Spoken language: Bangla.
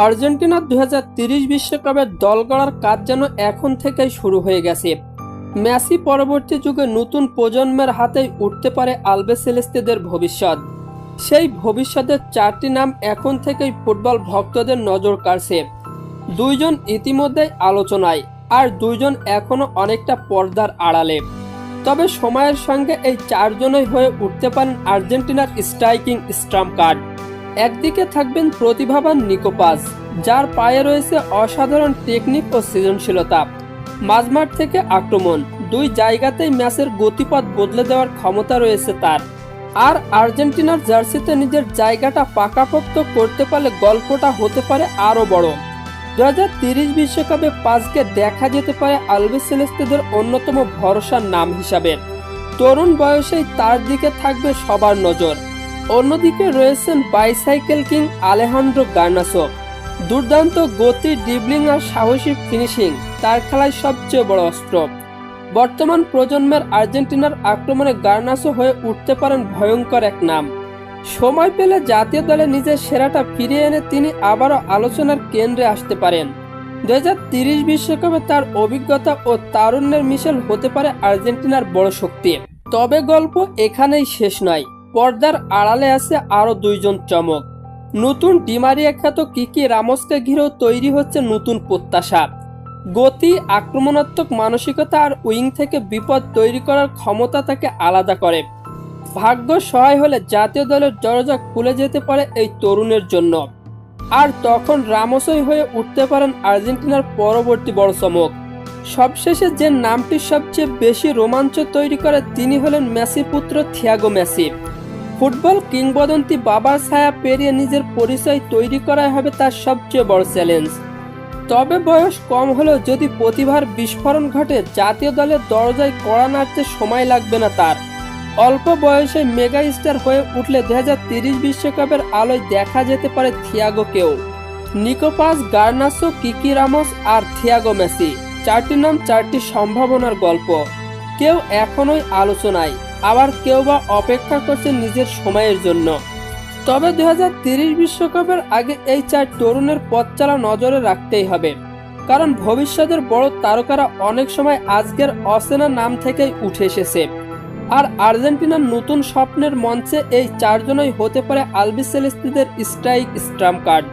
আর্জেন্টিনার 2030 বিশ্বকাপের দল গড়ার কাজ যেন এখন থেকেই শুরু হয়ে গেছে। মেসি পরবর্তী যুগে নতুন প্রজন্মের হাতেই উঠতে পারে আলবিসেলেস্তেদের ভবিষ্যৎ। সেই ভবিষ্যতের 4টি নাম এখন থেকেই ফুটবল ভক্তদের নজর কাড়ছে। দুইজন ইতিমধ্যেই আলোচনায়, আর দুইজন এখনো অনেকটা পর্দার আড়ালে। তবে সময়ের সঙ্গে এই 4 জনই হয়ে উঠতে পারেন আর্জেন্টিনার স্ট্রাইকিং স্টাম্প কার্ড। একদিকে থাকবেন প্রতিভাবান নিকো পাজ, যার পায়ে রয়েছে অসাধারণ টেকনিক ও সৃজনশীলতা। মাঝমাঠ থেকে আক্রমণ, দুই জায়গাতেই ম্যাচের গতিপথ বদলে দেওয়ার ক্ষমতা রয়েছে তার। আর আর্জেন্টিনার জার্সিতে নিজের জায়গাটা পাকাপোক্ত করতে পারলে গল্পটা হতে পারে আরও বড়। 2030 বিশ্বকাপে পাজকে দেখা যেতে পারে আলবিসেলেস্তেদের অন্যতম ভরসার নাম হিসাবে। তরুণ বয়সেই তার দিকে থাকবে সবার নজর। অন্যদিকে রয়েছেন বাইসাইকেল কিং আলেহান্দ্রো গার্নাচো। দুর্দান্ত গতি, ড্রিবলিং আর সাহসী ফিনিশিং তার খেলায় সবচেয়ে বড় অস্ত্র। বর্তমান প্রজন্মের আর্জেন্টিনার আক্রমণে গার্নাচো হয়ে উঠতে পারেন ভয়ঙ্কর এক নাম। সময় পেলে জাতীয় দলে নিজের সেরাটা ফিরিয়ে এনে তিনি আবারও আলোচনার কেন্দ্রে আসতে পারেন। 2030 বিশ্বকাপে তার অভিজ্ঞতা ও তারুণ্যের মিশেল হতে পারে আর্জেন্টিনার বড় শক্তি। তবে গল্প এখানেই শেষ নয়। পর্দার আড়ালে আছে আরও দুইজন চমক। নতুন ডিমারিয়া খ্যাত কিকি রামোসকে ঘিরেও তৈরি হচ্ছে নতুন প্রত্যাশা। গতি, আক্রমণাত্মক মানসিকতা আর উইং থেকে বিপদ তৈরি করার ক্ষমতা তাকে আলাদা করে। ভাগ্য সহায় হলে জাতীয় দলের দরজা খুলে যেতে পারে এই তরুণের জন্য। আর তখন রামোসই হয়ে উঠতে পারেন আর্জেন্টিনার পরবর্তী বড় চমক। সবশেষে যে নামটি সবচেয়ে বেশি রোমাঞ্চ তৈরি করে তিনি হলেন মেসি পুত্র থিয়াগো মেসি। ফুটবল কিংবদন্তি বাবার ছায়া পেরিয়ে নিজের পরিচয় তৈরি করাই হবে তার সবচেয়ে বড় চ্যালেঞ্জ। তবে বয়স কম হলেও যদি প্রতিভার বিস্ফোরণ ঘটে, জাতীয় দলের দরজায় কড়া নাড়তে সময় লাগবে না তার। অল্প বয়সে মেগা স্টার হয়ে উঠলে 2030 বিশ্বকাপের আলোয় দেখা যেতে পারে থিয়াগোকেও। নিকো পাজ, গার্নাচো, কিকি রামোস আর থিয়াগো মেসি, 4টি নাম 4টি সম্ভাবনার গল্প। কেউ এখনোই আলোচনায়, আবার কেউ বা অপেক্ষা করছে নিজের সময়ের জন্য। তবে 2030 বিশ্বকাপের আগে এই 4 তরুণের পথ চলা নজরে রাখতেই হবে, কারণ ভবিষ্যতের বড় তারকারা অনেক সময় আজকের অচেনা নাম থেকেই উঠে এসেছে। আর আর্জেন্টিনার নতুন স্বপ্নের মঞ্চে এই 4 জনই হতে পারে আলবিসেলেস্তেদের স্ট্রাইক স্টাম্প কার্ড।